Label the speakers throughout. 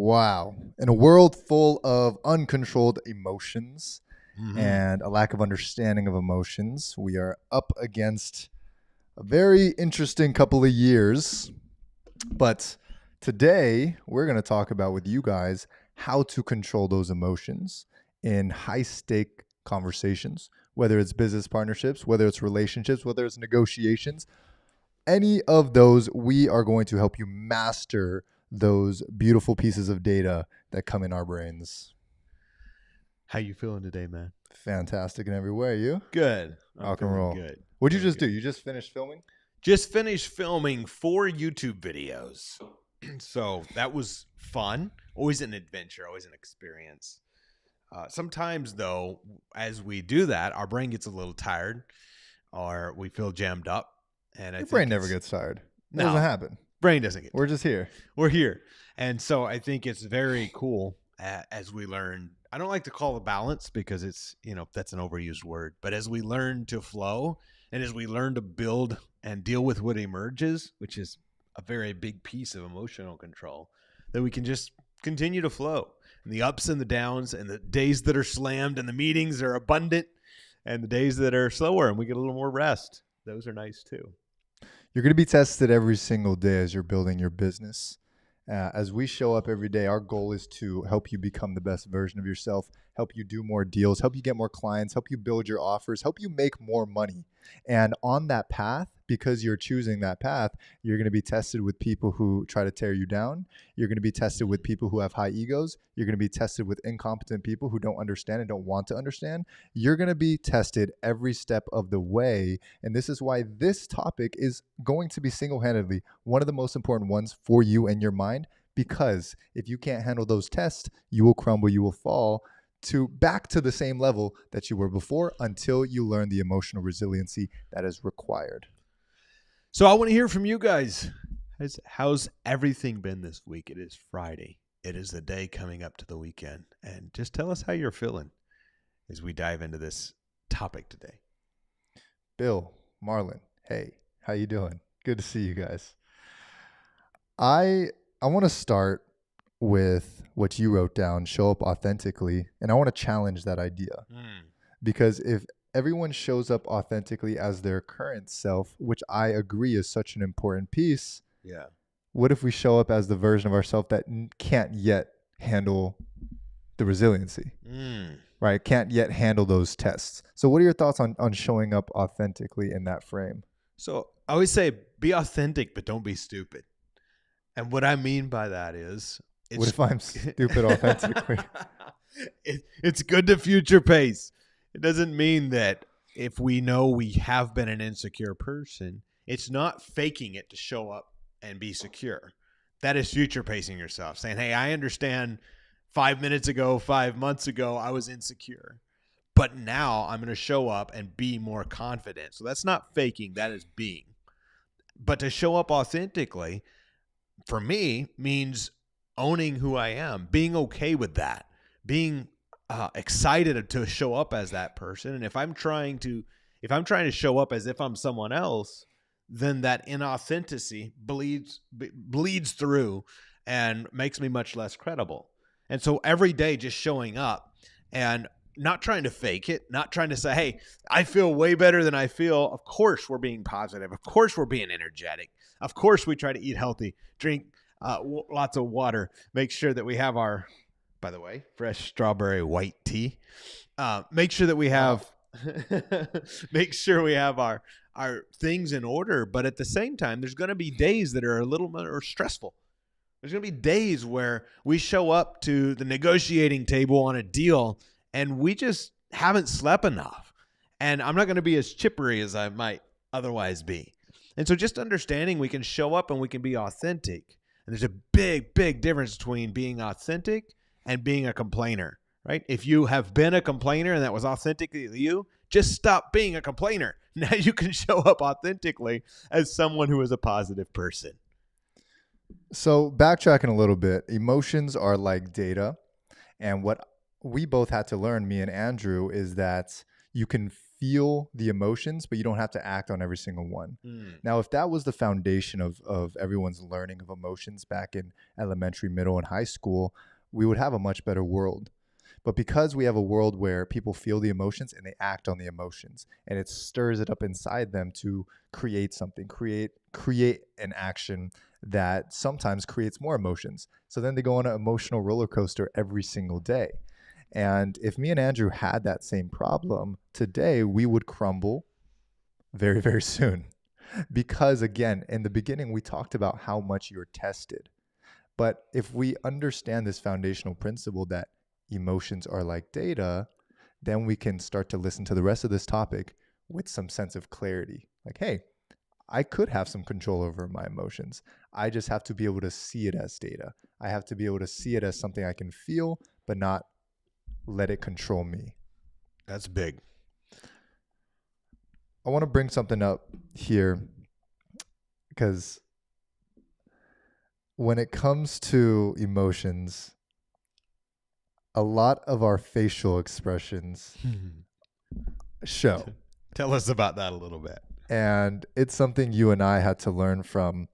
Speaker 1: Wow. In a world full of uncontrolled emotions
Speaker 2: Mm-hmm.
Speaker 1: and a lack of understanding of emotions, we are up against a very interesting couple of years. But today, we're going to talk about with you guys how to control those emotions in high stake conversations, whether it's business partnerships, whether it's relationships, whether it's negotiations, any of those, we are going to help you master those beautiful pieces of data that come in our brains.
Speaker 2: How you feeling today, man?
Speaker 1: Fantastic in every way. You?
Speaker 2: Good. I'm
Speaker 1: Rock and
Speaker 2: feeling
Speaker 1: roll.
Speaker 2: good.
Speaker 1: What'd you
Speaker 2: Feeling
Speaker 1: just do?
Speaker 2: good.
Speaker 1: You just finished filming?
Speaker 2: Just finished filming 4 YouTube videos. So that was fun. Always an adventure, always an experience. Sometimes, though, as we do that, our brain gets a little tired or we feel jammed up. And I
Speaker 1: Your
Speaker 2: think
Speaker 1: brain never gets tired. It
Speaker 2: No.
Speaker 1: doesn't happen.
Speaker 2: brain doesn't get
Speaker 1: We're just here.
Speaker 2: We're here. And so I think it's very cool as we learn. I don't like to call it balance because it's, that's an overused word. But as we learn to flow and as we learn to build and deal with what emerges, which is a very big piece of emotional control, that we can just continue to flow. And the ups and the downs and the days that are slammed and the meetings are abundant and the days that are slower and we get a little more rest. Those are nice too.
Speaker 1: You're going to be tested every single day as you're building your business. As we show up every day, our goal is to help you become the best version of yourself, help you do more deals, help you get more clients, help you build your offers, help you make more money. And on that path, because you're choosing that path, you're going to be tested with people who try to tear you down. You're going to be tested with people who have high egos. You're going to be tested with incompetent people who don't understand and don't want to understand. You're going to be tested every step of the way. And this is why this topic is going to be single-handedly one of the most important ones for you and your mind, because if you can't handle those tests, you will crumble, you will fall back to the same level that you were before until you learn the emotional resiliency that is required.
Speaker 2: So I want to hear from you guys. How's everything been this week? It is Friday. It is the day coming up to the weekend. And just tell us how you're feeling as we dive into this topic today.
Speaker 1: Bill, Marlon, hey, how you doing? Good to see you guys. I want to start with what you wrote down, show up authentically, and I want to challenge that idea. Because if everyone shows up authentically as their current self, which I agree is such an important piece,
Speaker 2: Yeah.
Speaker 1: what if we show up as the version of ourselves that can't yet handle the resiliency, right? Can't yet handle those tests. So what are your thoughts on showing up authentically in that frame?
Speaker 2: So I always say be authentic, but don't be stupid. And what I mean by that is,
Speaker 1: What if I'm stupid authentically?
Speaker 2: It's good to future pace. It doesn't mean that if we know we have been an insecure person, it's not faking it to show up and be secure. That is future pacing yourself, saying, hey, I understand 5 minutes ago, 5 months ago, I was insecure, but now I'm going to show up and be more confident. So that's not faking, that is being. But to show up authentically, for me, means owning who I am, being okay with that, being excited to show up as that person. And if I'm trying to show up as if I'm someone else, then that inauthenticity bleeds through and makes me much less credible. And so every day just showing up and not trying to fake it, not trying to say, hey, I feel way better than I feel. Of course we're being positive. Of course we're being energetic. Of course we try to eat healthy, drink lots of water, make sure that we have our, by the way, fresh strawberry white tea. Make sure that we have, make sure we have our things in order. But at the same time, there's going to be days that are a little more stressful. There's going to be days where we show up to the negotiating table on a deal and we just haven't slept enough. And I'm not going to be as chippery as I might otherwise be. And so just understanding we can show up and we can be authentic. And there's a big, big difference between being authentic and being a complainer, right? If you have been a complainer and that was authentically you, just stop being a complainer. Now you can show up authentically as someone who is a positive person.
Speaker 1: So backtracking a little bit, emotions are like data. And what we both had to learn, me and Andrew, is that You can feel the emotions, but you don't have to act on every single one.
Speaker 2: Mm.
Speaker 1: Now, if that was the foundation of everyone's learning of emotions back in elementary, middle, and high school, we would have a much better world. But because we have a world where people feel the emotions and they act on the emotions, and it stirs it up inside them to create something, create an action that sometimes creates more emotions. So then they go on an emotional roller coaster every single day. And if me and Andrew had that same problem today, we would crumble very, very soon. Because again, in the beginning, we talked about how much you're tested. But if we understand this foundational principle that emotions are like data, then we can start to listen to the rest of this topic with some sense of clarity. Like, hey, I could have some control over my emotions. I just have to be able to see it as data. I have to be able to see it as something I can feel, but not let it control me.
Speaker 2: That's big.
Speaker 1: I want to bring something up here because when it comes to emotions, a lot of our facial expressions show.
Speaker 2: Tell us about that a little bit.
Speaker 1: And it's something you and I had to learn from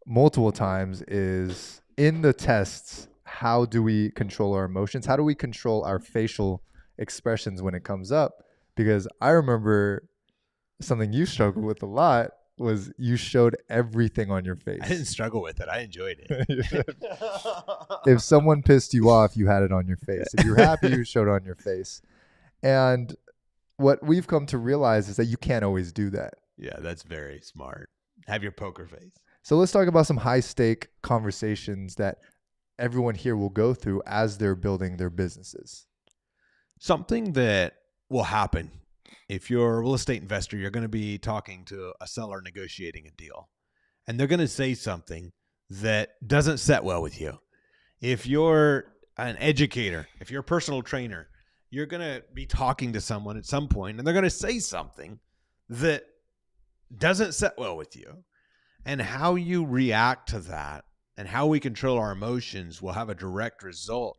Speaker 1: multiple times is in the tests, how do we control our emotions? How do we control our facial expressions when it comes up? Because I remember something you struggled with a lot was you showed everything on your face.
Speaker 2: I didn't struggle with it. I enjoyed it.
Speaker 1: If someone pissed you off, you had it on your face. If you're happy, you showed it on your face. And what we've come to realize is that you can't always do that.
Speaker 2: Yeah, that's very smart. Have your poker face.
Speaker 1: So let's talk about some high stake conversations that everyone here will go through as they're building their businesses.
Speaker 2: Something that will happen if you're a real estate investor, you're going to be talking to a seller negotiating a deal, and they're going to say something that doesn't set well with you. If you're an educator, if you're a personal trainer, you're going to be talking to someone at some point, and they're going to say something that doesn't set well with you. And how you react to that and how we control our emotions will have a direct result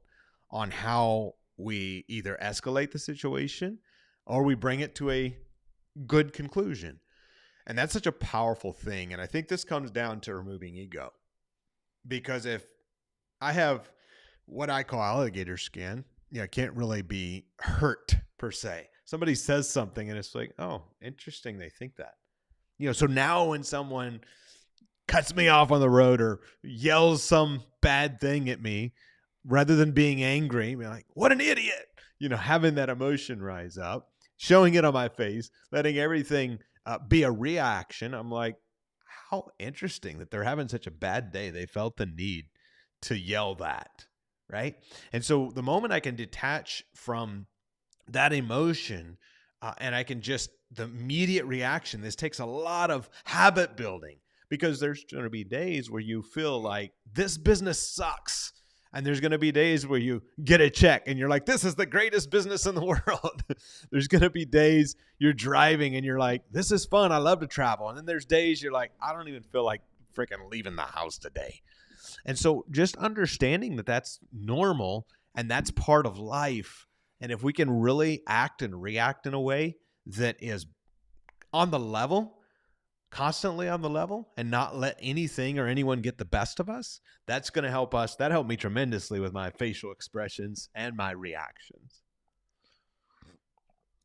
Speaker 2: on how we either escalate the situation or we bring it to a good conclusion. And that's such a powerful thing. And I think this comes down to removing ego. Because if I have what I call alligator skin, I can't really be hurt per se. Somebody says something and it's like, oh, interesting, they think that. So now when someone cuts me off on the road or yells some bad thing at me, rather than being angry, be like, what an idiot, having that emotion rise up, showing it on my face, letting everything be a reaction. I'm like, how interesting that they're having such a bad day. They felt the need to yell that, right? And so the moment I can detach from that emotion and I can just, the immediate reaction, this takes a lot of habit building because there's going to be days where you feel like this business sucks. And there's going to be days where you get a check and you're like, this is the greatest business in the world. There's going to be days you're driving and you're like, this is fun. I love to travel. And then there's days you're like, I don't even feel like freaking leaving the house today. And so just understanding that that's normal and that's part of life. And if we can really act and react in a way that is on the level, constantly on the level, and not let anything or anyone get the best of us, that's going to help us. That helped me tremendously with my facial expressions and my reactions.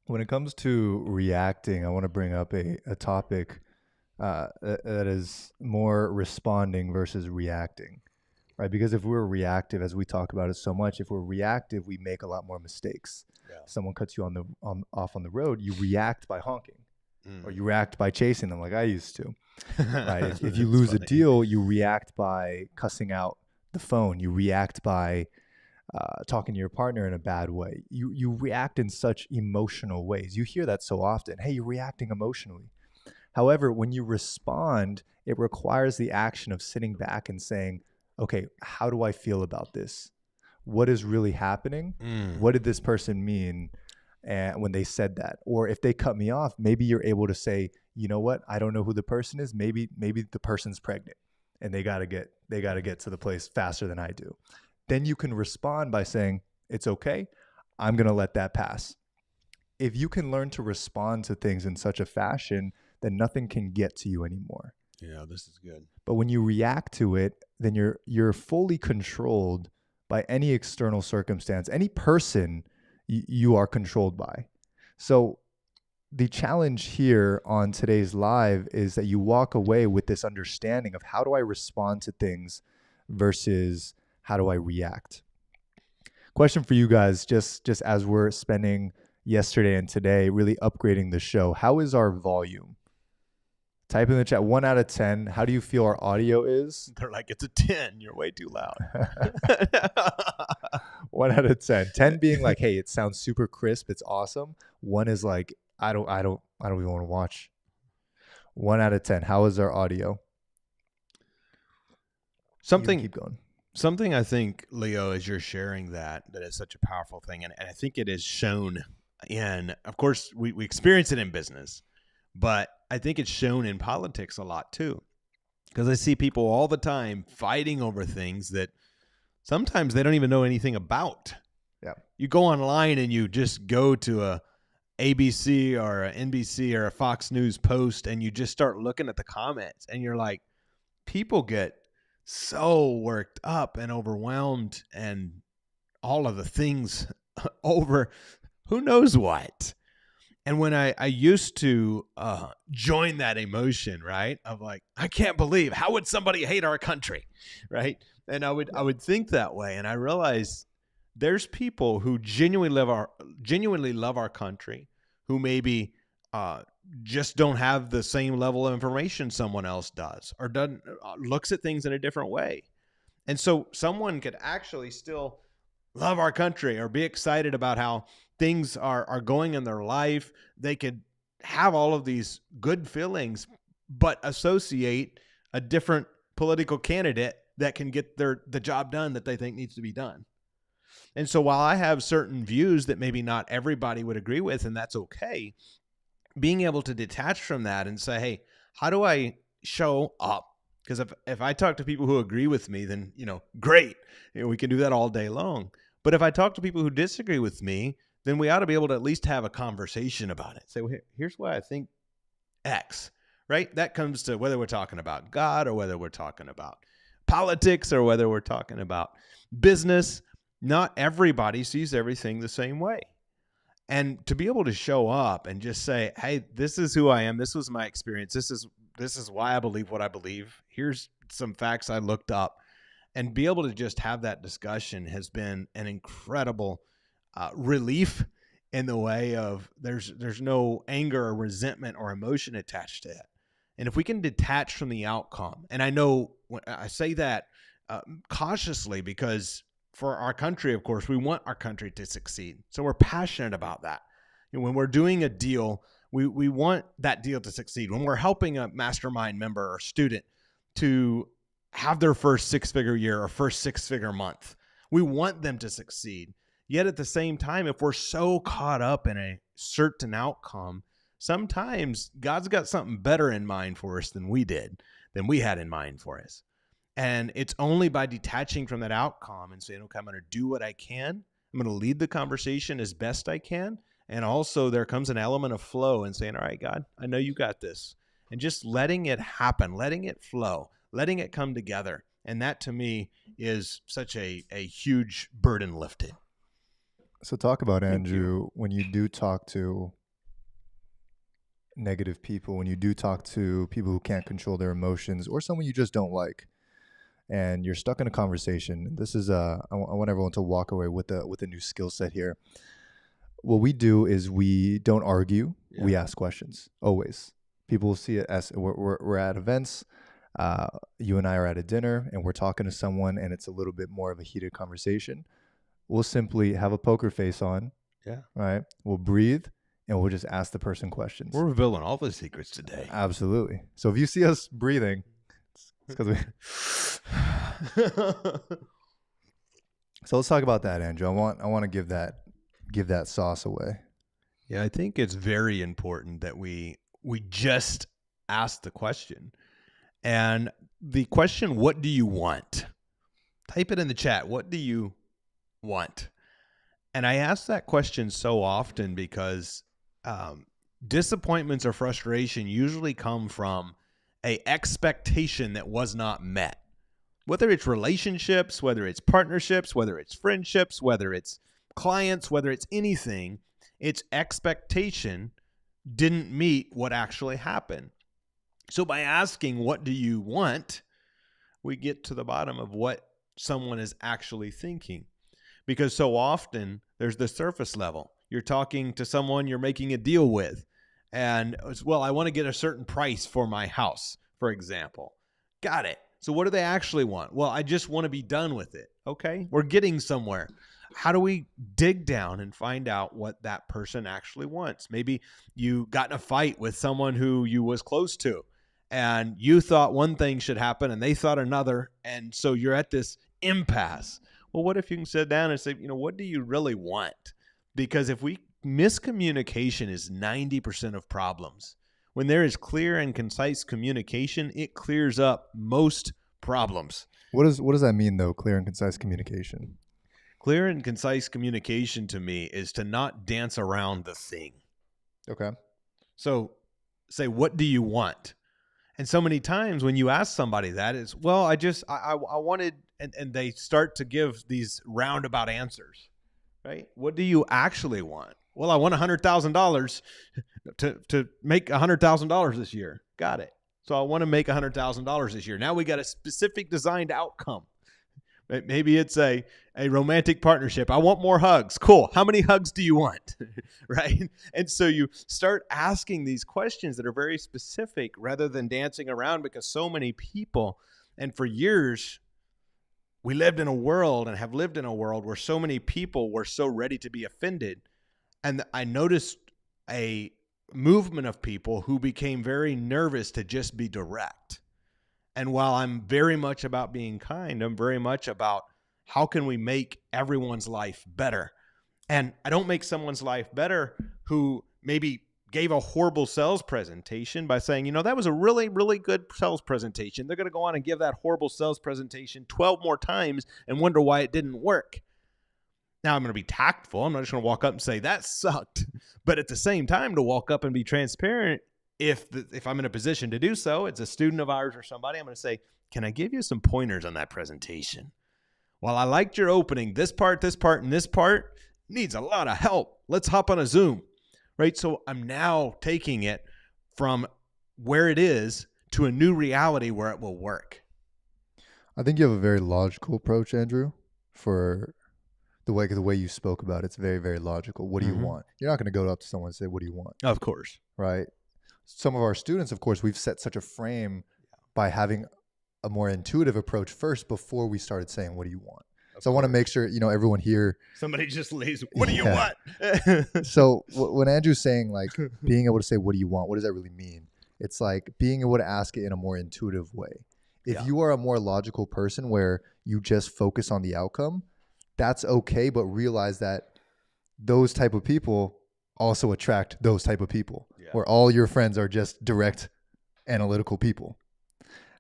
Speaker 1: When it comes to reacting, I want to bring up a topic that is more responding versus reacting, right? Because if we're reactive, as we talk about it so much, if we're reactive, we make a lot more mistakes. Yeah. Someone cuts you off on the road, you react by honking. Or you react by chasing them like I used to. Right? If you lose a deal, you react by cussing out the phone. You react by talking to your partner in a bad way. You react in such emotional ways. You hear that so often. Hey, you're reacting emotionally. However, when you respond, it requires the action of sitting back and saying, okay, how do I feel about this? What is really happening? What did this person mean? And when they said that, or if they cut me off, maybe you're able to say, you know what? I don't know who the person is. Maybe the person's pregnant and they got to get to the place faster than I do. Then you can respond by saying, it's okay. I'm going to let that pass. if you can learn to respond to things in such a fashion, then nothing can get to you anymore.
Speaker 2: Yeah, this is good.
Speaker 1: But when you react to it, then you're fully controlled by any external circumstance, any person you are controlled by. So the challenge here on today's live is that you walk away with this understanding of how do I respond to things versus how do I react. Question for you guys, just as we're spending yesterday and today really upgrading the show, how is our volume? Type in the chat, 1 out of 10. How do you feel our audio is?
Speaker 2: They're like, it's a 10. You're way too loud.
Speaker 1: 1 out of 10. 10 being like, hey, it sounds super crisp. It's awesome. 1 is like, I don't even want to watch. 1 out of 10. How is our audio? Keep going.
Speaker 2: Something I think, Leo, as you're sharing that is such a powerful thing. And I think it is shown in, of course, we experience it in business, but I think it's shown in politics a lot too. Because I see people all the time fighting over things that sometimes they don't even know anything about.
Speaker 1: Yeah.
Speaker 2: You go online and you just go to a ABC or a NBC or a Fox News post and you just start looking at the comments and you're like, people get so worked up and overwhelmed and all of the things over who knows what. And when I used to join that emotion, right, of like, I can't believe, how would somebody hate our country, right? And I would think that way. And I realized there's people who genuinely love our country, who maybe just don't have the same level of information someone else does, or doesn't looks at things in a different way. And so someone could actually still love our country or be excited about how things are going in their life. They could have all of these good feelings, but associate a different political candidate that can get the job done that they think needs to be done. And so while I have certain views that maybe not everybody would agree with, and that's okay, being able to detach from that and say, hey, how do I show up? Because if I talk to people who agree with me, then, great. We can do that all day long. But if I talk to people who disagree with me, then we ought to be able to at least have a conversation about it. Say, well, here's why I think X, right? That comes to whether we're talking about God or whether we're talking about politics or whether we're talking about business. Not everybody sees everything the same way. And to be able to show up and just say, hey, this is who I am. This was my experience. This is why I believe what I believe. Here's some facts I looked up. And be able to just have that discussion has been an incredible relief in the way of there's no anger or resentment or emotion attached to it. And if we can detach from the outcome, and I know when I say that cautiously, because for our country, of course, we want our country to succeed. So we're passionate about that. And when we're doing a deal, we want that deal to succeed. When we're helping a mastermind member or student to have their first 6-figure year or first 6-figure month, we want them to succeed. Yet at the same time, if we're so caught up in a certain outcome, sometimes God's got something better in mind for us than we had in mind for us. And it's only by detaching from that outcome and saying, okay, I'm going to do what I can. I'm going to lead the conversation as best I can. And also there comes an element of flow and saying, all right, God, I know you got this. And just letting it happen, letting it flow, letting it come together. And that to me is such a huge burden lifted.
Speaker 1: So talk about, Andrew, when you do talk to negative people, when you do talk to people who can't control their emotions or someone you just don't like, and you're stuck in a conversation. This is I want everyone to walk away with a new skill set here. What we do is we don't argue. Yeah. We ask questions always. People will see it as we're at events. You and I are at a dinner and we're talking to someone and it's a little bit more of a heated conversation. We'll simply have a poker face on. Yeah. Right. We'll breathe and we'll just ask the person questions.
Speaker 2: We're revealing all the secrets today.
Speaker 1: Absolutely. So if you see us breathing, it's because we. So let's talk about that, Andrew. I want to give that sauce away.
Speaker 2: Yeah, I think it's very important that we just ask the question. And the question, what do you want? Type it in the chat. What do you want? And I ask that question so often because disappointments or frustration usually come from a expectation that was not met. Whether it's relationships, whether it's partnerships, whether it's friendships, whether it's clients, whether it's anything, its expectation didn't meet what actually happened. So by asking, what do you want? We get to the bottom of what someone is actually thinking. Because so often there's the surface level. You're talking to someone you're making a deal with. And, well, I want to get a certain price for my house, for example. Got it. So what do they actually want? Well, I just want to be done with it. Okay, we're getting somewhere. How do we dig down and find out what that person actually wants? Maybe you got in a fight with someone who you was close to, and you thought one thing should happen and they thought another. And so you're at this impasse. Well, what if you can sit down and say, what do you really want? Because miscommunication is 90% of problems. When there is clear and concise communication, it clears up most problems.
Speaker 1: What does that mean, though, clear and concise communication?
Speaker 2: Clear and concise communication to me is to not dance around the thing.
Speaker 1: Okay.
Speaker 2: So say, what do you want? And so many times when you ask somebody that, it's, well, I wanted, and they start to give these roundabout answers, right? What do you actually want? Well, I want $100,000 to make $100,000 this year. Got it. So I want to make $100,000 this year. Now we got a specific designed outcome. Maybe it's a romantic partnership. I want more hugs. Cool. How many hugs do you want? Right? And so you start asking these questions that are very specific rather than dancing around, because so many people, and for years, we lived in a world and have lived in a world where so many people were so ready to be offended. And I noticed a movement of people who became very nervous to just be direct. And while I'm very much about being kind, I'm very much about how can we make everyone's life better? And I don't make someone's life better who maybe gave a horrible sales presentation by saying, that was a really, really good sales presentation. They're going to go on and give that horrible sales presentation 12 more times and wonder why it didn't work. Now, I'm going to be tactful. I'm not just going to walk up and say, that sucked. But at the same time, to walk up and be transparent, if I'm in a position to do so, it's a student of ours or somebody, I'm going to say, can I give you some pointers on that presentation? Well, I liked your opening. This part, and this part needs a lot of help. Let's hop on a Zoom, right? So I'm now taking it from where it is to a new reality where it will work.
Speaker 1: I think you have a very logical approach, Andrew, for the way you spoke about it. It's very, very logical. What do you want? You're not going to go up to someone and say, what do you want?
Speaker 2: Of course.
Speaker 1: Right? Some of our students, of course, we've set such a frame by having a more intuitive approach first before we started saying, what do you want? So I want to make sure, everyone here.
Speaker 2: Somebody just lays, what do you want?
Speaker 1: So when Andrew's saying like being able to say, what do you want? What does that really mean? It's like being able to ask it in a more intuitive way. If you are a more logical person where you just focus on the outcome, that's okay. But realize that those type of people also attract those type of people, where all your friends are just direct analytical people.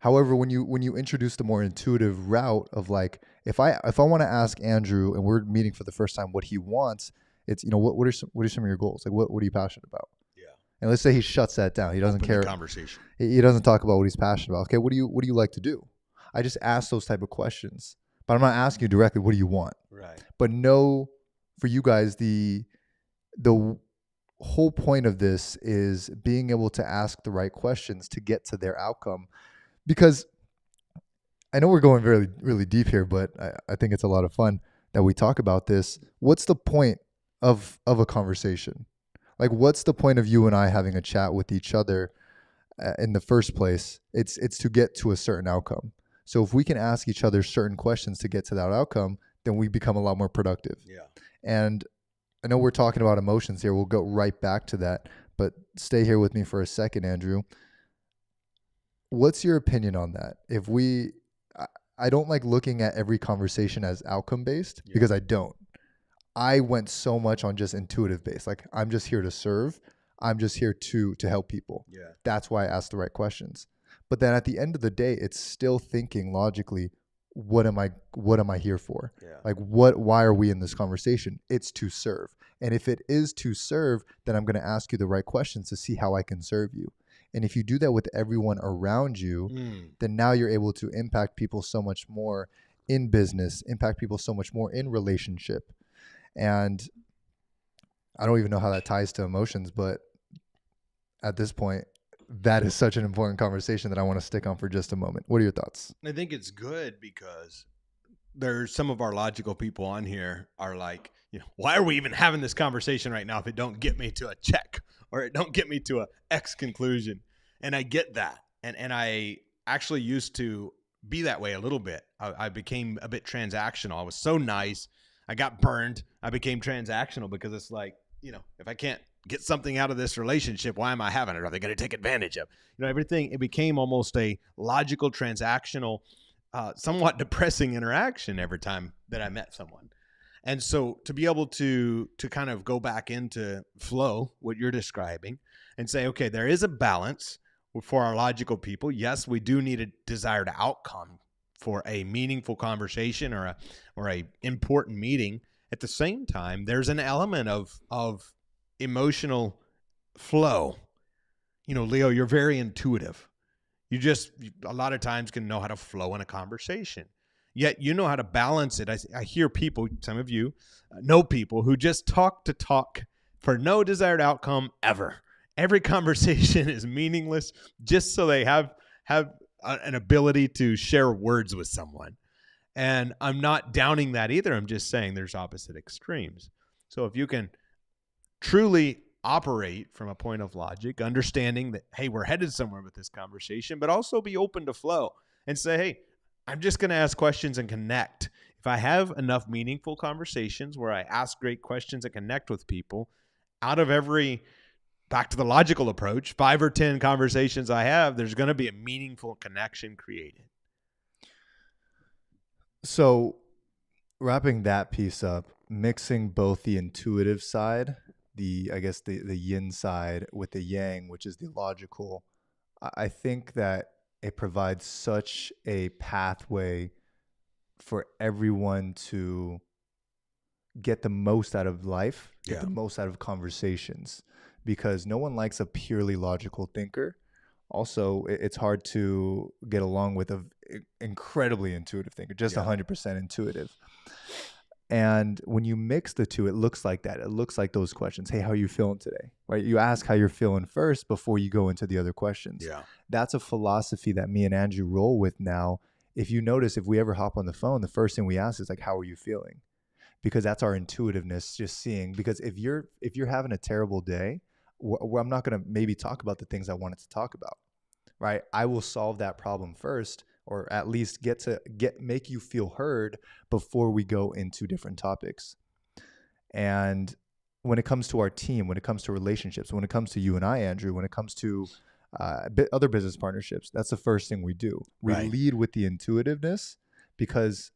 Speaker 1: However, when you introduce the more intuitive route of like, if I want to ask Andrew and we're meeting for the first time what he wants, it's, what are some of your goals? Like, what are you passionate about? Yeah. And let's say he shuts that down. He doesn't care.
Speaker 2: Conversation.
Speaker 1: He doesn't talk about what he's passionate about. Okay. What do you like to do? I just ask those type of questions, but I'm not asking you directly, what do you want?
Speaker 2: Right.
Speaker 1: But know, for you guys, the whole point of this is being able to ask the right questions to get to their outcome. Because I know we're going really, really deep here, but I think it's a lot of fun that we talk about this. What's the point of a conversation? Like, what's the point of you and I having a chat with each other in the first place? It's to get to a certain outcome. So if we can ask each other certain questions to get to that outcome, then we become a lot more productive. Yeah. And I know we're talking about emotions here. We'll go right back to that, but stay here with me for a second, Andrew. What's your opinion on that? I don't like looking at every conversation as outcome based, because I don't. I went so much on just intuitive based. Like, I'm just here to serve. I'm just here to help people. Yeah. That's why I ask the right questions. But then at the end of the day, it's still thinking logically, what am I here for?
Speaker 2: Yeah.
Speaker 1: Like why are we in this conversation? It's to serve. And if it is to serve, then I'm going to ask you the right questions to see how I can serve you. And if you do that with everyone around you, then now you're able to impact people so much more in business, impact people so much more in relationship. And I don't even know how that ties to emotions, but at this point, that is such an important conversation that I want to stick on for just a moment. What are your thoughts?
Speaker 2: I think it's good because there's some of our logical people on here are like, why are we even having this conversation right now if it don't get me to a check or it don't get me to a X conclusion? And I get that. And I actually used to be that way a little bit. I became a bit transactional. I was so nice. I got burned. I became transactional because it's like, if I can't get something out of this relationship, why am I having it? Are they going to take advantage of, everything? It became almost a logical, transactional, somewhat depressing interaction every time that I met someone. And so to be able to kind of go back into flow, what you're describing, and say, okay, there is a balance for our logical people. Yes, we do need a desired outcome for a meaningful conversation or a important meeting. At the same time, there's an element of emotional flow. Leo, you're very intuitive. You just a lot of times can know how to flow in a conversation. Yet you know how to balance it. I hear people, some of you know people who just talk to talk for no desired outcome ever. Every conversation is meaningless just so they have an ability to share words with someone. And I'm not downing that either. I'm just saying there's opposite extremes. So if you can truly operate from a point of logic, understanding that, hey, we're headed somewhere with this conversation, but also be open to flow and say, hey, I'm just going to ask questions and connect. If I have enough meaningful conversations where I ask great questions and connect with people, out of every, back to the logical approach, 5 or 10 conversations I have, there's going to be a meaningful connection created.
Speaker 1: So wrapping that piece up, mixing both the intuitive side, the yin side with the yang, which is the logical, I think that it provides such a pathway for everyone to get the most out of life, get the most out of conversations, because no one likes a purely logical thinker. Also, it's hard to get along with an incredibly intuitive thinker, just 100% intuitive. And when you mix the two, it looks like that. It looks like those questions. Hey, how are you feeling today? Right? You ask how you're feeling first before you go into the other questions.
Speaker 2: Yeah.
Speaker 1: That's a philosophy that me and Andrew roll with now. If you notice, if we ever hop on the phone, the first thing we ask is like, how are you feeling? Because that's our intuitiveness, just seeing. Because if you're having a terrible day, I'm not going to maybe talk about the things I wanted to talk about, right? I will solve that problem first, or at least make you feel heard before we go into different topics. And when it comes to our team, when it comes to relationships, when it comes to you and I, Andrew, when it comes to other business partnerships, that's the first thing we do. We lead with the intuitiveness, because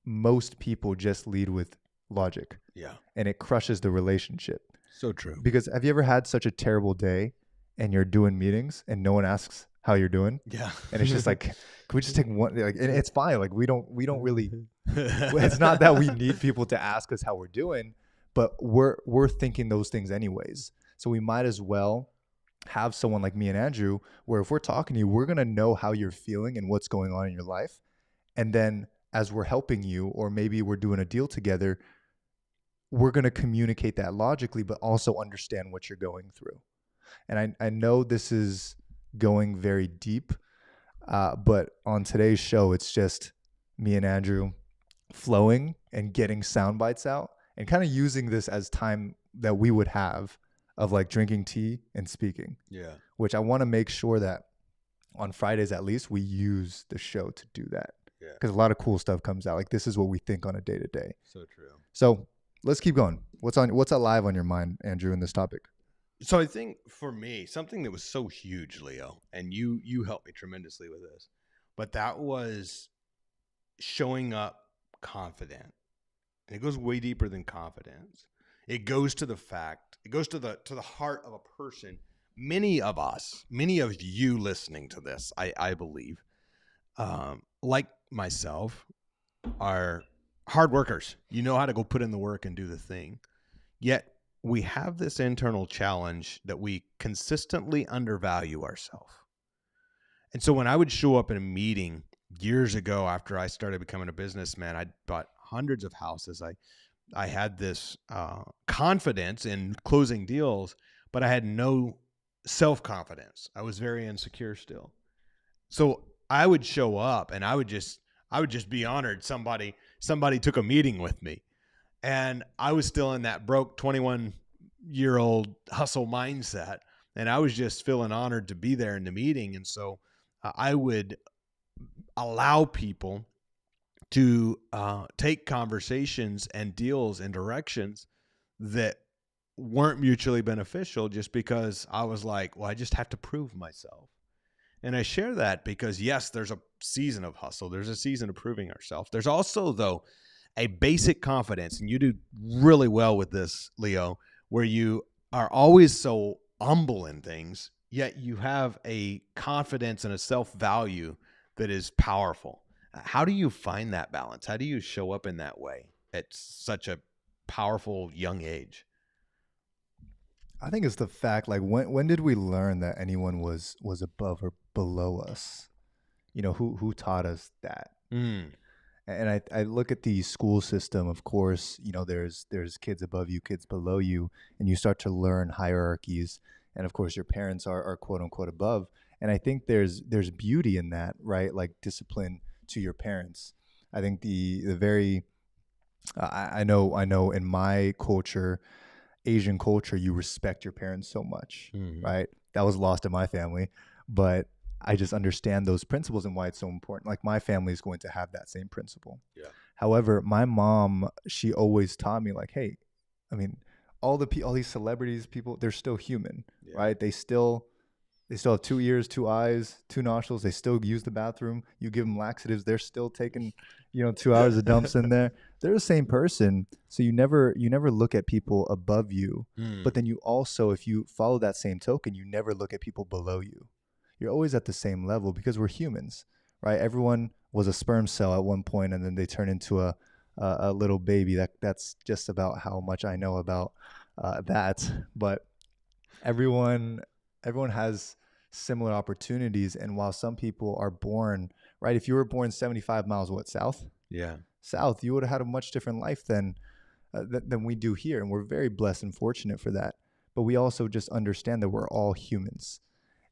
Speaker 1: most people just lead with logic.
Speaker 2: Yeah.
Speaker 1: And it crushes the relationship.
Speaker 2: So true.
Speaker 1: Because have you ever had such a terrible day and you're doing meetings and no one asks how you're doing?
Speaker 2: Yeah.
Speaker 1: And it's just like, can we just take one? Like, and it's fine. Like we don't really. It's not that we need people to ask us how we're doing, but we're thinking those things anyways. So we might as well have someone like me and Andrew, where if we're talking to you, we're gonna know how you're feeling and what's going on in your life, and then as we're helping you, or maybe we're doing a deal together, we're gonna communicate that logically, but also understand what you're going through. And I know this is going very deep, but on today's show, it's just me and Andrew flowing and getting sound bites out and kind of using this as time that we would have of like drinking tea and speaking.
Speaker 2: Yeah.
Speaker 1: Which I want to make sure that on Fridays, at least, we use the show to do that.
Speaker 2: Yeah.
Speaker 1: Because a lot of cool stuff comes out. Like this is what we think on a day to day.
Speaker 2: So true.
Speaker 1: So let's keep going. What's alive on your mind, Andrew, in this topic?
Speaker 2: So I think for me, something that was so huge, Leo, and you helped me tremendously with this, but that was showing up confident. And it goes way deeper than confidence. It goes to the fact, it goes to the heart of a person. Many of us, many of you listening to this, I believe, like myself, are hard workers. You know how to go put in the work and do the thing. Yet we have this internal challenge that we consistently undervalue ourselves. And so when I would show up in a meeting years ago after I started becoming a businessman, I bought hundreds of houses. I had this confidence in closing deals, but I had no self-confidence. I was very insecure still. So I would show up and I would just be honored somebody took a meeting with me. And I was still in that broke 21-year-old hustle mindset. And I was just feeling honored to be there in the meeting. And so I would allow people to take conversations and deals in directions that weren't mutually beneficial just because I was like, well, I just have to prove myself. And I share that because, yes, there's a season of hustle. There's a season of proving ourselves. There's also, though, a basic confidence, and you do really well with this, Leo, where you are always so humble in things, yet you have a confidence and a self-value that is powerful. How do you find that balance? How do you show up in that way at such a powerful young age?
Speaker 1: I think it's the fact, like, when did we learn that anyone was above or below us? You know, who taught us that?
Speaker 2: Mm.
Speaker 1: And I look at the school system. Of course, you know, there's kids above you, kids below you, and you start to learn hierarchies. And of course, your parents are quote unquote above. And I think there's beauty in that, right? Like discipline to your parents. I think the very I know in my culture, Asian culture, you respect your parents so much,
Speaker 2: Mm-hmm.
Speaker 1: right? That was lost in my family, but I just understand those principles and why it's so important. Like my family is going to have that same principle.
Speaker 2: Yeah.
Speaker 1: However, my mom, she always taught me like, hey, I mean, all these celebrities, people, they're still human,
Speaker 2: Yeah.
Speaker 1: right? They still have 2 ears, 2 eyes, 2 nostrils. They still use the bathroom. You give them laxatives, they're still taking, 2 hours of dumps in there. They're the same person. So you never look at people above you.
Speaker 2: Mm.
Speaker 1: But then you also, if you follow that same token, you never look at people below you. You're always at the same level because we're humans, right? Everyone was a sperm cell at one point, and then they turn into a little baby. That's just about how much I know about that. But everyone has similar opportunities, and while some people are born right, if you were born 75 miles
Speaker 2: Yeah.
Speaker 1: south, you would have had a much different life than we do here, and we're very blessed and fortunate for that. But we also just understand that we're all humans,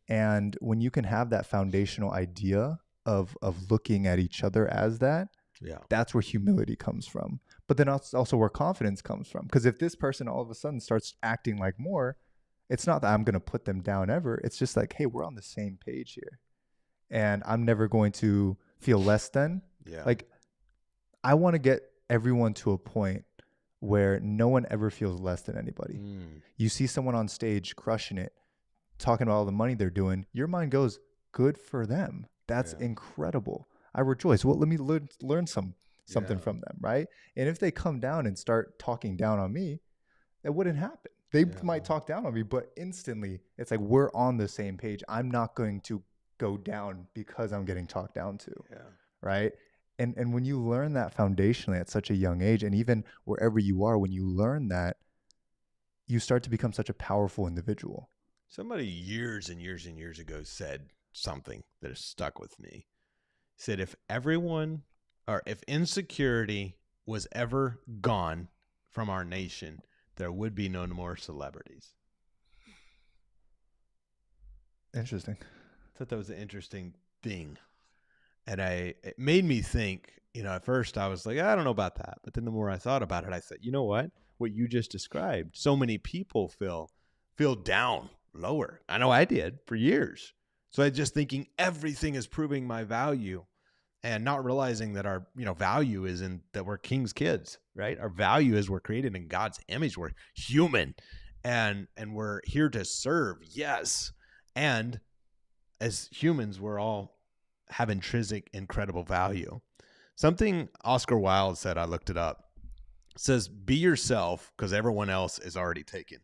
Speaker 1: and when you can have that foundational idea of looking at each other as that,
Speaker 2: Yeah.
Speaker 1: that's where humility comes from. But then also where confidence comes from, because if this person all of a sudden starts acting like more, it's not that I'm going to put them down ever. It's just like, hey, we're on the same page here, and I'm never going to feel less than.
Speaker 2: Yeah.
Speaker 1: Like, I want to get everyone to a point where no one ever feels less than anybody.
Speaker 2: Mm.
Speaker 1: You see someone on stage crushing it, talking about all the money they're doing, your mind goes, good for them. That's
Speaker 2: Yeah.
Speaker 1: incredible. I rejoice. Well, let me learn something
Speaker 2: Yeah.
Speaker 1: from them, right? And if they come down and start talking down on me, it wouldn't happen. They
Speaker 2: Yeah.
Speaker 1: might talk down on me, but instantly it's like we're on the same page. I'm not going to go down because I'm getting talked down to,
Speaker 2: Yeah.
Speaker 1: right? And when you learn that foundationally at such a young age, and even wherever you are, when you learn that, you start to become such a powerful individual.
Speaker 2: Somebody years and years and years ago said something that has stuck with me. Said if insecurity was ever gone from our nation, there would be no more celebrities.
Speaker 1: Interesting.
Speaker 2: I thought that was an interesting thing. And it made me think, at first I was like, I don't know about that. But then the more I thought about it, I said, you know what? What you just described, so many people feel down, lower. I know I did for years. So I just thinking everything is proving my value and not realizing that our, value is in that we're king's kids, right? Our value is we're created in God's image. We're human and we're here to serve. Yes. And as humans, we're all have intrinsic, incredible value. Something Oscar Wilde said, I looked it up, says, be yourself because everyone else is already taken.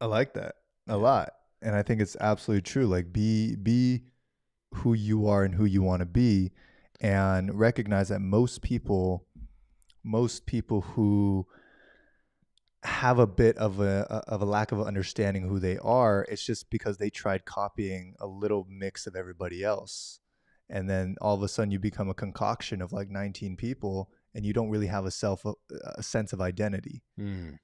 Speaker 1: I like that a lot. And I think it's absolutely true. Like be who you are and who you want to be, and recognize that most people who have a bit of a lack of understanding who they are, it's just because they tried copying a little mix of everybody else. And then all of a sudden you become a concoction of like 19 people and you don't really have a sense of identity.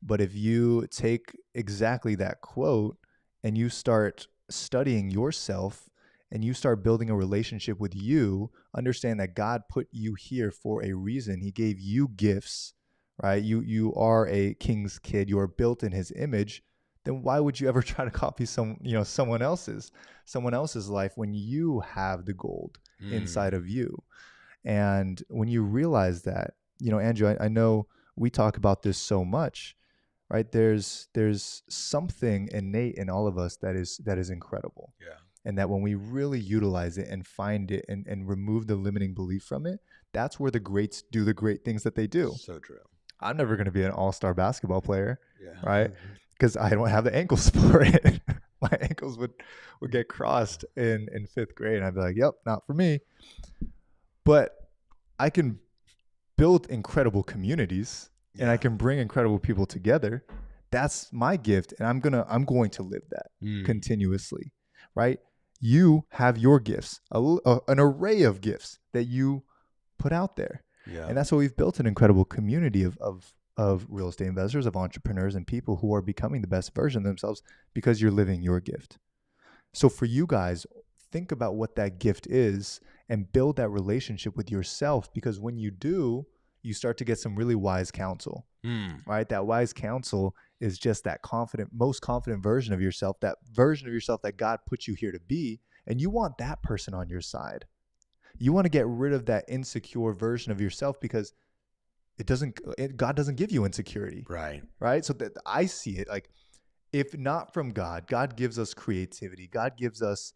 Speaker 1: But if you take exactly that quote and you start studying yourself and you start building a relationship with you, understand that God put you here for a reason. He gave you gifts, right? You are a king's kid. You are built in his image. Then why would you ever try to copy someone else's life when you have the gold inside of you? And when you realize that, Andrew, I know we talk about this so much, right? There's something innate in all of us that is incredible.
Speaker 2: Yeah.
Speaker 1: And that when we really utilize it and find it and remove the limiting belief from it, that's where the greats do the great things that they do.
Speaker 2: So true.
Speaker 1: I'm never going to be an all-star basketball player,
Speaker 2: Yeah.
Speaker 1: right? Because I don't have the ankles for it. My ankles would get crossed in 5th grade. And I'd be like, yep, not for me. But I can build incredible communities and I can bring incredible people together. That's my gift. And I'm going to live that continuously, right? You have your gifts, an array of gifts that you put out there.
Speaker 2: Yeah.
Speaker 1: And that's why we've built an incredible community of real estate investors, of entrepreneurs, and people who are becoming the best version of themselves because you're living your gift. So for you guys, think about what that gift is and build that relationship with yourself, because when you do, you start to get some really wise counsel, right? That wise counsel is just that most confident version of yourself, that version of yourself that God put you here to be. And you want that person on your side. You want to get rid of that insecure version of yourself because God doesn't give you insecurity. Right. So that I see it like, if not from God, God gives us creativity. God gives us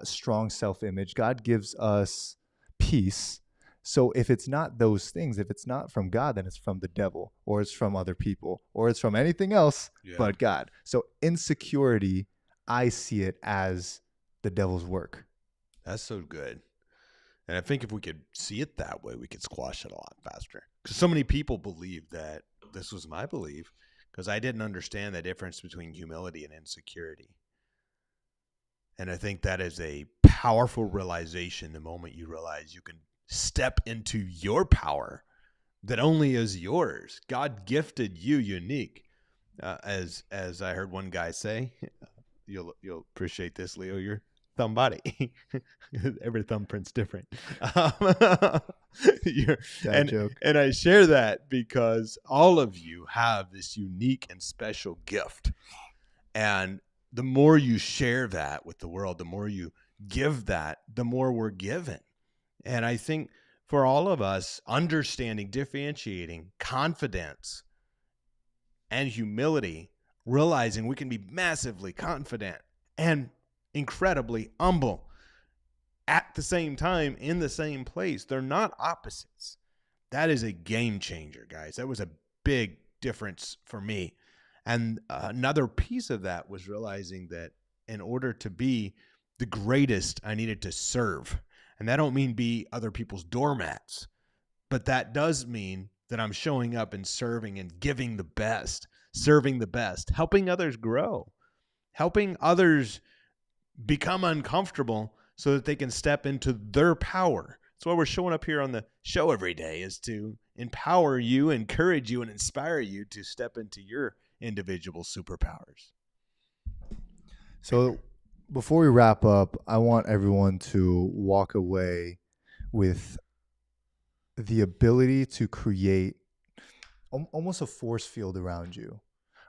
Speaker 1: strong self-image. God gives us peace. So if it's not those things, if it's not from God, then it's from the devil, or it's from other people, or it's from anything else but God. So insecurity, I see it as the devil's work.
Speaker 2: That's so good. And I think if we could see it that way, we could squash it a lot faster. Because so many people believe that, this was my belief, because I didn't understand the difference between humility and insecurity. And I think that is a powerful realization the moment you realize you can step into your power that only is yours. God gifted you unique. As I heard one guy say, you'll appreciate this, Leo, your thumb body. Every thumbprint's different.
Speaker 1: Joke.
Speaker 2: And I share that because all of you have this unique and special gift. And the more you share that with the world, the more you give that, the more we're given. And I think for all of us, understanding, differentiating confidence and humility, realizing we can be massively confident and incredibly humble at the same time in the same place. They're not opposites. That is a game changer, guys. That was a big difference for me. And another piece of that was realizing that in order to be the greatest, I needed to serve. And that don't mean be other people's doormats, but that does mean that I'm showing up and serving and giving the best, serving the best, helping others grow, helping others become uncomfortable so that they can step into their power. That's why we're showing up here on the show every day, is to empower you, encourage you, and inspire you to step into your individual superpowers.
Speaker 1: So before we wrap up, I want everyone to walk away with the ability to create almost a force field around you,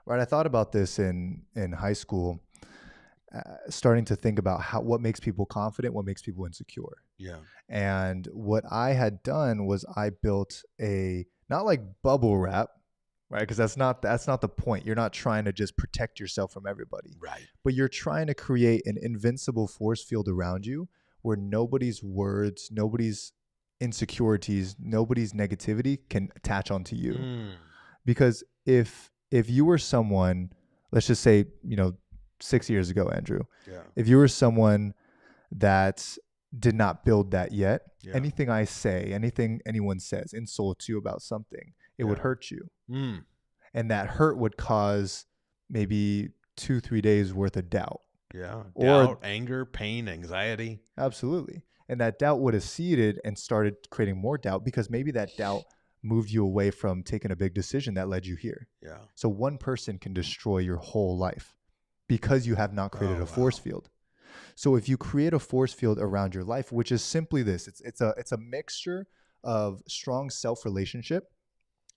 Speaker 1: right? I thought about this in high school, starting to think about what makes people confident, what makes people insecure.
Speaker 2: Yeah.
Speaker 1: And what I had done was I built not like bubble wrap, right? Because that's not the point. You're not trying to just protect yourself from everybody,
Speaker 2: right?
Speaker 1: But you're trying to create an invincible force field around you where nobody's words, nobody's insecurities, nobody's negativity can attach onto you. Because if you were someone, let's just say, 6 years ago, Andrew, if you were someone that did not build that yet.
Speaker 2: Yeah.
Speaker 1: Anything I say, anything anyone says, insults you about something, it would
Speaker 2: Yeah.
Speaker 1: hurt you.
Speaker 2: Mm.
Speaker 1: And that hurt would cause maybe 2-3 days worth of doubt.
Speaker 2: Yeah.
Speaker 1: Or
Speaker 2: Doubt, anger, pain, anxiety.
Speaker 1: absolutely. And that doubt would have seeded and started creating more doubt because maybe that doubt moved you away from taking a big decision that led you here.
Speaker 2: Yeah.
Speaker 1: So one person can destroy your whole life because you have not created a force field. So if you create a force field around your life, which is simply this, it's a mixture of strong self-relationship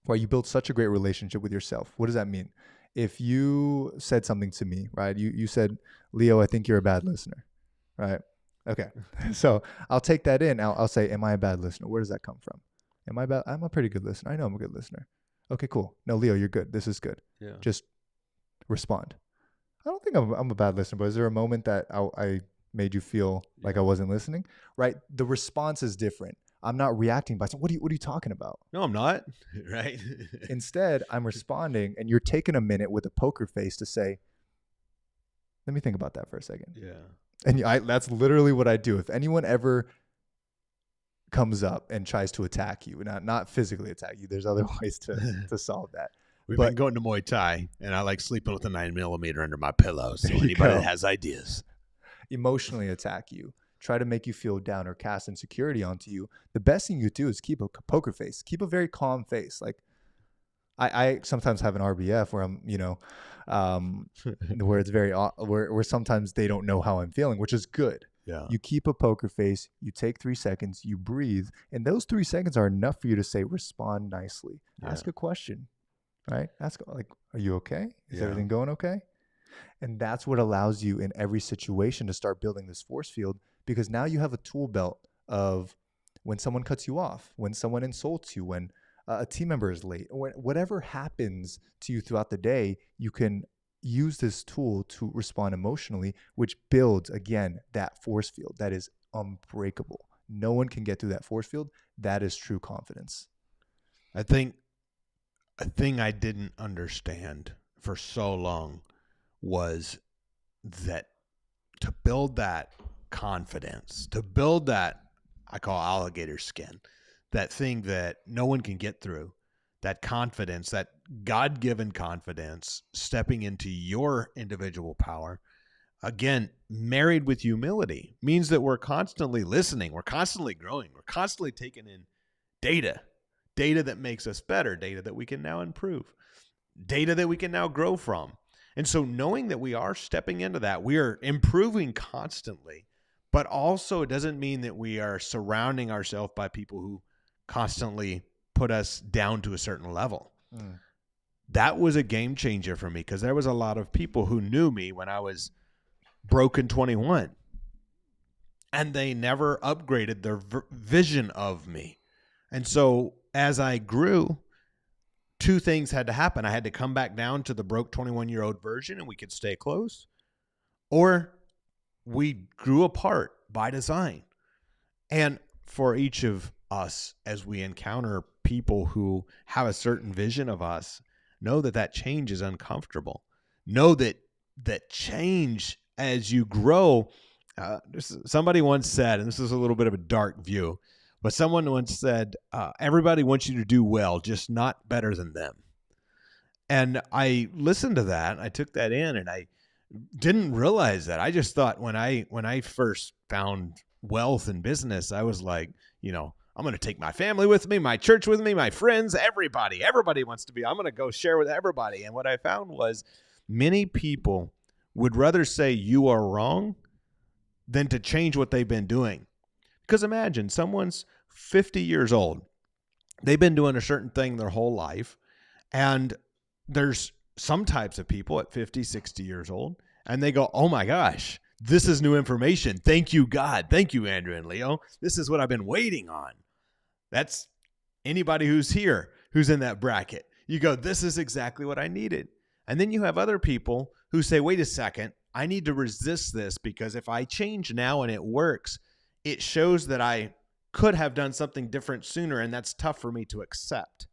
Speaker 1: where you build such a great relationship with yourself. What does that mean? If you said something to me, right? You said, Leo, I think you're a bad listener, right? Okay. So I'll take that in. I'll say, am I a bad listener? Where does that come from? Am I bad? I'm a pretty good listener. I know I'm a good listener. Okay, cool. No, Leo, you're good. This is good.
Speaker 2: Yeah.
Speaker 1: Just respond. I don't think I'm a bad listener, but is there a moment that I made you feel like I wasn't listening? Right? The response is different. I'm not reacting by saying, what are you talking about?
Speaker 2: No, I'm not. Right.
Speaker 1: Instead, I'm responding, and you're taking a minute with a poker face to say, let me think about that for a second.
Speaker 2: Yeah.
Speaker 1: And that's literally what I do. If anyone ever comes up and tries to attack you, not physically attack you, there's other ways to solve that.
Speaker 2: We've
Speaker 1: But-
Speaker 2: been going to Muay Thai, and I like sleeping with a 9mm under my pillow. So
Speaker 1: There you
Speaker 2: anybody
Speaker 1: go.
Speaker 2: that has ideas.
Speaker 1: Emotionally attack you, try to make you feel down or cast insecurity onto you, the best thing you do is keep a poker face, keep a very calm face. Like I sometimes have an RBF where I'm, where it's very, where sometimes they don't know how I'm feeling, which is good.
Speaker 2: Yeah.
Speaker 1: You keep a poker face, you take 3 seconds, you breathe, and those 3 seconds are enough for you to say, respond nicely, ask a question, right? Ask like, are you okay? Is
Speaker 2: Yeah.
Speaker 1: everything going okay? And that's what allows you in every situation to start building this force field, because now you have a tool belt of when someone cuts you off, when someone insults you, when a team member is late, or whatever happens to you throughout the day, you can use this tool to respond emotionally, which builds, again, that force field that is unbreakable. No one can get through that force field. That is true confidence.
Speaker 2: I think a thing I didn't understand for so long was that to build that confidence, to build that, I call alligator skin, that thing that no one can get through, that confidence, that God-given confidence, stepping into your individual power, again, married with humility, means that we're constantly listening, we're constantly growing, we're constantly taking in data that makes us better, data that we can now improve, data that we can now grow from. And so knowing that we are stepping into that, we are improving constantly, but also it doesn't mean that we are surrounding ourselves by people who constantly put us down to a certain level. That was a game changer for me, because there was a lot of people who knew me when I was broken 21, and they never upgraded their vision of me. And so as I grew, 2 things had to happen. I had to come back down to the broke 21-year-old version and we could stay close, or we grew apart by design. And for each of us, as we encounter people who have a certain vision of us, know that change is uncomfortable. Know that change as you grow. Somebody once said, and this is a little bit of a dark view, but someone once said, everybody wants you to do well, just not better than them. And I listened to that, I took that in, and I didn't realize that. I just thought when I first found wealth in business, I was like, I'm going to take my family with me, my church with me, my friends, everybody wants to be, I'm going to go share with everybody. And what I found was many people would rather say you are wrong than to change what they've been doing. Because imagine someone's 50 years old. They've been doing a certain thing their whole life. And there's some types of people at 50, 60 years old, and they go, oh my gosh, this is new information. Thank you, God. Thank you, Andrew and Leo. This is what I've been waiting on. That's anybody who's here, who's in that bracket. You go, this is exactly what I needed. And then you have other people who say, wait a second, I need to resist this, because if I change now and it works, it shows that I could have done something different sooner, and that's tough for me to accept.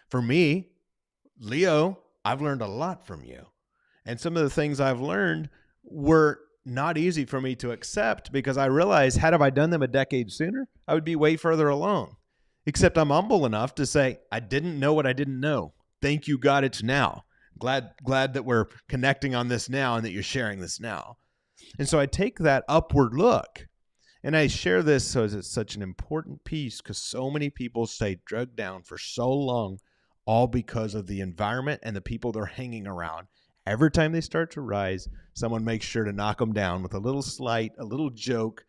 Speaker 2: For me, Leo, I've learned a lot from you. And some of the things I've learned were not easy for me to accept because I realized had I done them a decade sooner, I would be way further along. Except I'm humble enough to say, I didn't know what I didn't know. Thank you, God, it's now. Glad that we're connecting on this now and that you're sharing this now. And so I take that upward look and I share this so it's such an important piece because so many people stay drugged down for so long, all because of the environment and the people they're hanging around. Every time they start to rise, someone makes sure to knock them down with a little slight, a little joke,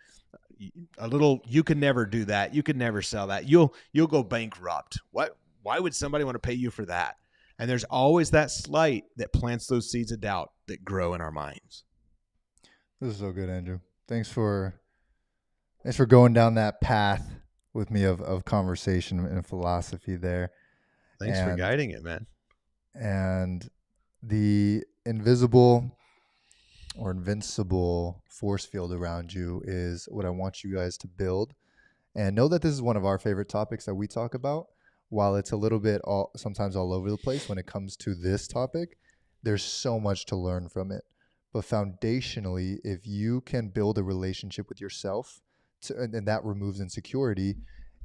Speaker 2: a little, you can never do that. You can never sell that. You'll go bankrupt. Why would somebody want to pay you for that? And there's always that slight that plants those seeds of doubt that grow in our minds.
Speaker 1: This is so good, Andrew. Thanks for going down that path with me of conversation and philosophy there.
Speaker 2: Thanks for guiding it, man.
Speaker 1: And the invisible or invincible force field around you is what I want you guys to build. And know that this is one of our favorite topics that we talk about. While it's a little bit sometimes all over the place when it comes to this topic, there's so much to learn from it. But foundationally, if you can build a relationship with yourself, and that removes insecurity,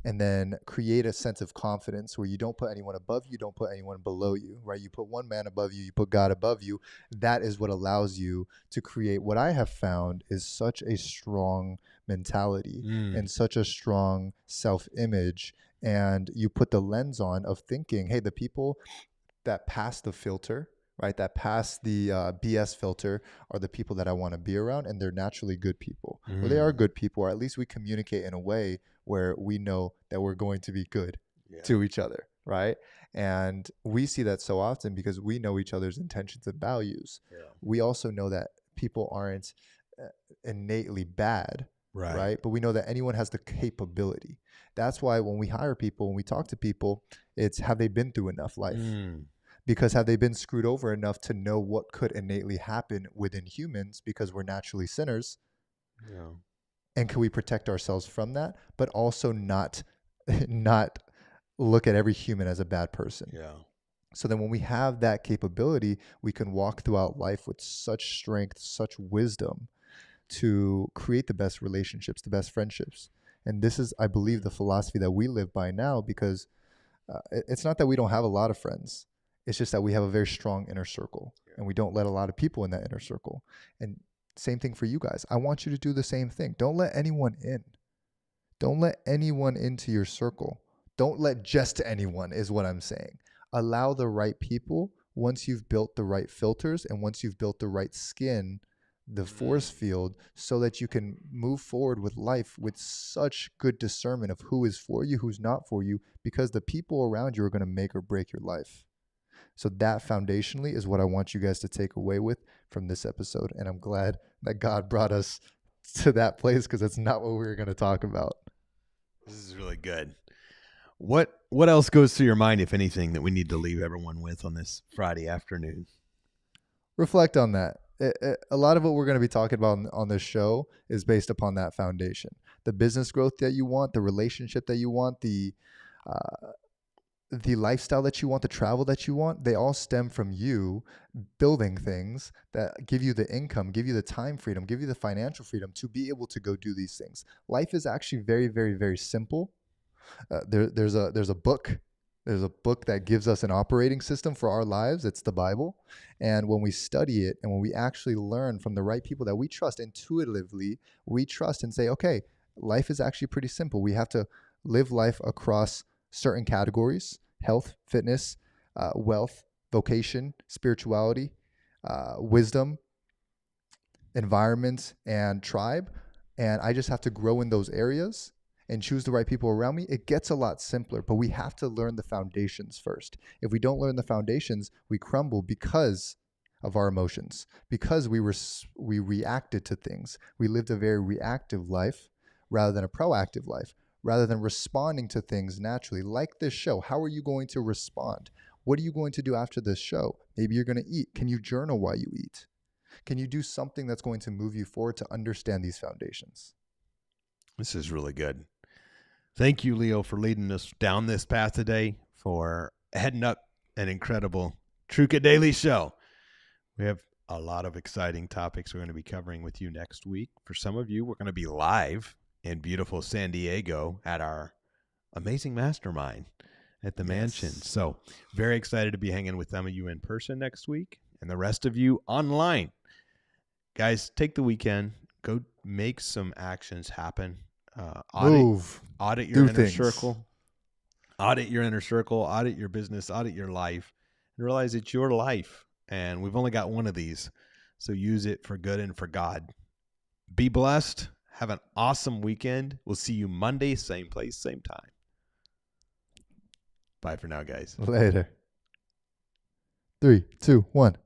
Speaker 1: and then create a sense of confidence where you don't put anyone above you, don't put anyone below you, right? You put one man above you, you put God above you. That is what allows you to create what I have found is such a strong mentality and such a strong self-image. And you put the lens on of thinking, hey, the people that pass the filter, right, that pass the BS filter are the people that I want to be around, and they're naturally good people. Well, they are good people, or at least we communicate in a way where we know that we're going to be good to each other, right? And we see that so often because we know each other's intentions and values. Yeah. We also know that people aren't innately bad, right? But we know that anyone has the capability. That's why when we hire people, when we talk to people, it's have they been through enough life? Because have they been screwed over enough to know what could innately happen within humans because we're naturally sinners? Yeah. And can we protect ourselves from that, but also not look at every human as a bad person? Yeah. So then when we have that capability, we can walk throughout life with such strength, such wisdom to create the best relationships, the best friendships. And this is, I believe, the philosophy that we live by now because it's not that we don't have a lot of friends. It's just that we have a very strong inner circle and we don't let a lot of people in that inner circle. And same thing for you guys. I want you to do the same thing. Don't let anyone in. Don't let anyone into your circle. Don't let just anyone is what I'm saying. Allow the right people once you've built the right filters and once you've built the right skin, the force field, so that you can move forward with life with such good discernment of who is for you, who's not for you, because the people around you are going to make or break your life. So that foundationally is what I want you guys to take away with from this episode. And I'm glad that God brought us to that place because it's not what we were going to talk about.
Speaker 2: This is really good. What else goes through your mind, if anything, that we need to leave everyone with on this Friday afternoon?
Speaker 1: Reflect on that. A lot of what we're going to be talking about on this show is based upon that foundation. The business growth that you want, the relationship that you want, the lifestyle that you want, the travel that you want, they all stem from you building things that give you the income, give you the time freedom, give you the financial freedom to be able to go do these things. Life is actually very, very, very simple. There's a book. There's a book that gives us an operating system for our lives. It's the Bible. And when we study it and when we actually learn from the right people that we trust intuitively, we trust and say, okay, life is actually pretty simple. We have to live life across certain categories: health, fitness, wealth, vocation, spirituality, wisdom, environment, and tribe. And I just have to grow in those areas and choose the right people around me. It gets a lot simpler, but we have to learn the foundations first. If we don't learn the foundations, we crumble because of our emotions, because we reacted to things. We lived a very reactive life rather than a proactive life, rather than responding to things naturally. Like this show, how are you going to respond? What are you going to do after this show? Maybe you're going to eat. Can you journal while you eat? Can you do something that's going to move you forward to understand these foundations?
Speaker 2: This is really good. Thank you, Leo, for leading us down this path today, for heading up an incredible Truca Daily show. We have a lot of exciting topics we're going to be covering with you next week. For some of you, we're going to be live in beautiful San Diego at our amazing mastermind at the mansion. So very excited to be hanging with some of you in person next week and the rest of you online. Guys, take the weekend, go make some actions happen. Audit your inner circle. Audit your inner circle, audit your business, audit your life, and realize it's your life. And we've only got one of these. So use it for good and for God. Be blessed. Have an awesome weekend. We'll see you Monday, same place, same time. Bye for now, guys.
Speaker 1: Later. 3, 2, 1.